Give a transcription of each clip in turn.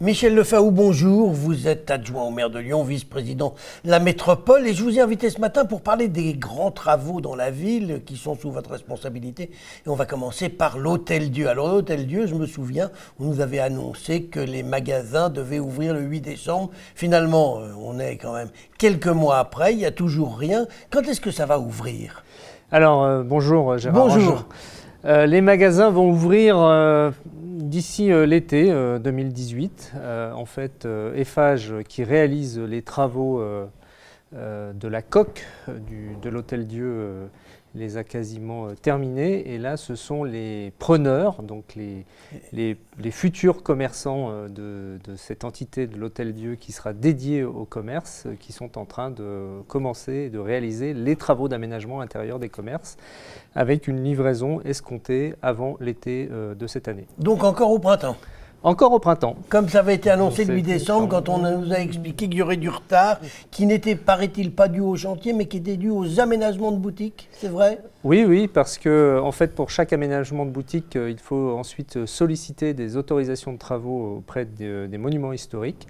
Michel Lefaou, bonjour. Vous êtes adjoint au maire de Lyon, vice-président de la métropole. Et je vous ai invité ce matin pour parler des grands travaux dans la ville qui sont sous votre responsabilité. Et on va commencer par l'Hôtel-Dieu. Alors l'Hôtel-Dieu, je me souviens, vous nous avez annoncé que les magasins devaient ouvrir le 8 décembre. Finalement, on est quand même quelques mois après, il n'y a toujours rien. Quand est-ce que ça va ouvrir ? Alors, bonjour Gérard. Bonjour. Les magasins vont ouvrir d'ici l'été 2018. En fait, Eiffage, qui réalise les travaux de la coque de l'Hôtel-Dieu, les a quasiment terminés. Et là, ce sont les preneurs, donc les futurs commerçants de cette entité de l'Hôtel-Dieu qui sera dédiée au commerce, qui sont en train de commencer et de réaliser les travaux d'aménagement intérieur des commerces, avec une livraison escomptée avant l'été de cette année. Donc encore au printemps ? Encore au printemps. Comme ça avait été annoncé le 8 décembre, quand on nous a expliqué qu'il y aurait du retard, qui n'était, paraît-il, pas dû au chantier, mais qui était dû aux aménagements de boutiques, c'est vrai ? Oui, parce que en fait, pour chaque aménagement de boutique, il faut ensuite solliciter des autorisations de travaux auprès des monuments historiques.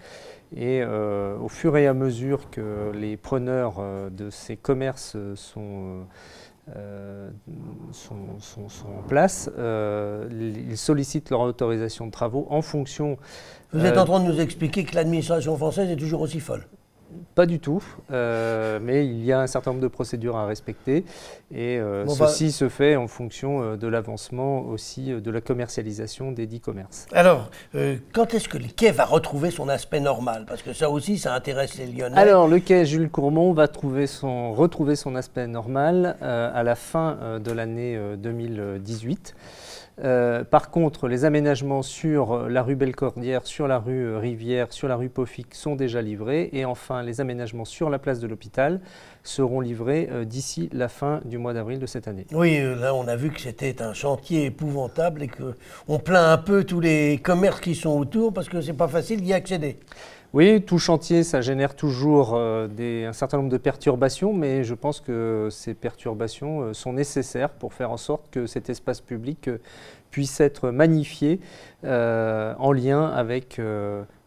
Et au fur et à mesure que les preneurs de ces commerces sont en place, ils sollicitent leur autorisation de travaux en fonction... Vous êtes en train de nous expliquer que l'administration française est toujours aussi folle ? Pas du tout, mais il y a un certain nombre de procédures à respecter et ceci se fait en fonction de l'avancement aussi de la commercialisation des dits commerces. Alors, quand est-ce que le quai va retrouver son aspect normal ? Parce que ça aussi, ça intéresse les Lyonnais. Alors, le quai Jules Courmont va retrouver son aspect normal à la fin de l'année 2018. Par contre, les aménagements sur la rue Bellecordière, sur la rue Rivière, sur la rue Paufic sont déjà livrés. Et enfin, les aménagements sur la place de l'Hôpital seront livrés d'ici la fin du mois d'avril de cette année. Oui, là on a vu que c'était un chantier épouvantable et qu'on plaint un peu tous les commerces qui sont autour parce que c'est pas facile d'y accéder. Oui, tout chantier, ça génère toujours un certain nombre de perturbations, mais je pense que ces perturbations sont nécessaires pour faire en sorte que cet espace public puisse être magnifié en lien avec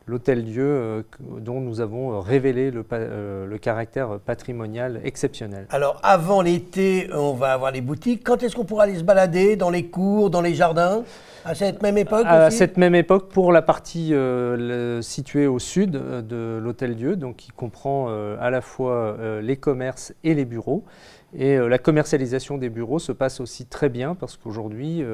l'Hôtel-Dieu dont nous avons révélé le caractère patrimonial exceptionnel. Alors avant l'été, on va avoir les boutiques. Quand est-ce qu'on pourra aller se balader dans les cours, dans les jardins ? À cette même époque aussi ? À cette même époque, pour la partie située au sud de l'Hôtel-Dieu, donc qui comprend à la fois les commerces et les bureaux. Et la commercialisation des bureaux se passe aussi très bien parce qu'aujourd'hui,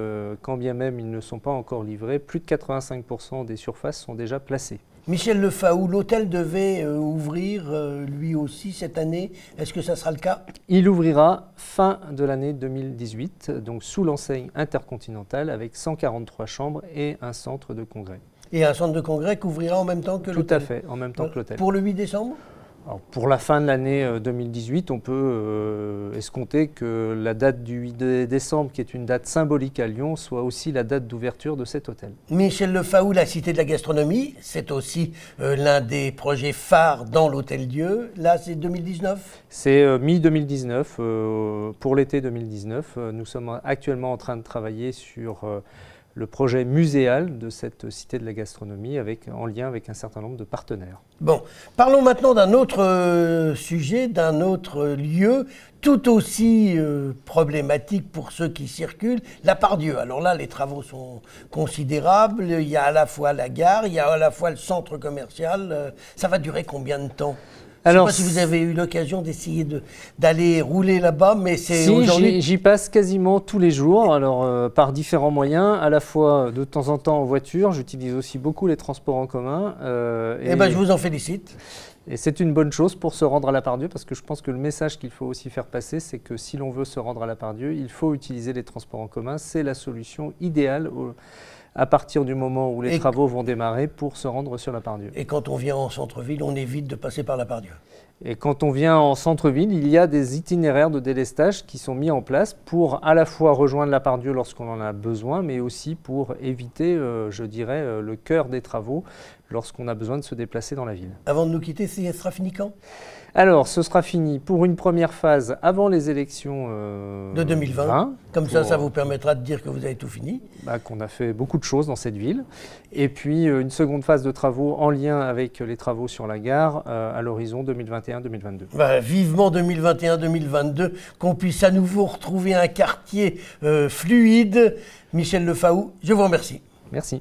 quand bien même ils ne sont pas encore livrés, plus de 85% des surfaces sont déjà placées. Michel Lefaou, l'hôtel devait ouvrir lui aussi cette année. Est-ce que ça sera le cas ? Il ouvrira fin de l'année 2018, donc sous l'enseigne intercontinentale avec 143 chambres et un centre de congrès. Et un centre de congrès qui ouvrira en même temps que l'hôtel ? Tout à fait, en même temps que l'hôtel. Pour le 8 décembre ? Alors pour la fin de l'année 2018, on peut escompter que la date du 8 décembre, qui est une date symbolique à Lyon, soit aussi la date d'ouverture de cet hôtel. Michel Lefaou, la Cité de la Gastronomie, c'est aussi l'un des projets phares dans l'Hôtel-Dieu. Là, c'est 2019 ? C'est mi-2019, pour l'été 2019. Nous sommes actuellement en train de travailler sur le projet muséal de cette Cité de la Gastronomie en lien avec un certain nombre de partenaires. Bon, parlons maintenant d'un autre sujet, d'un autre lieu, tout aussi problématique pour ceux qui circulent, la Part-Dieu. Alors là, les travaux sont considérables, il y a à la fois la gare, il y a à la fois le centre commercial. Ça va durer combien de temps ? Je ne sais pas si vous avez eu l'occasion d'essayer d'aller rouler là-bas, mais c'est aujourd'hui... J'y passe quasiment tous les jours, alors par différents moyens, à la fois de temps en temps en voiture, j'utilise aussi beaucoup les transports en commun. Je vous en félicite. Et c'est une bonne chose pour se rendre à la Part-Dieu, parce que je pense que le message qu'il faut aussi faire passer, c'est que si l'on veut se rendre à la Part-Dieu, il faut utiliser les transports en commun. C'est la solution idéale à partir du moment où les travaux vont démarrer pour se rendre sur la Part-Dieu. Et quand on vient en centre-ville, on évite de passer par la Part-Dieu. Et quand on vient en centre-ville, il y a des itinéraires de délestage qui sont mis en place pour à la fois rejoindre la Part-Dieu lorsqu'on en a besoin, mais aussi pour éviter, je dirais, le cœur des travaux lorsqu'on a besoin de se déplacer dans la ville. Avant de nous quitter, ça sera fini quand ? Alors, ce sera fini pour une première phase avant les élections de 2020. Comme ça vous permettra de dire que vous avez tout fini. Qu'on a fait beaucoup de choses dans cette ville. Et puis, une seconde phase de travaux en lien avec les travaux sur la gare à l'horizon 2021-2022. Vivement 2021-2022, qu'on puisse à nouveau retrouver un quartier fluide. Michel Lefaou, je vous remercie. Merci.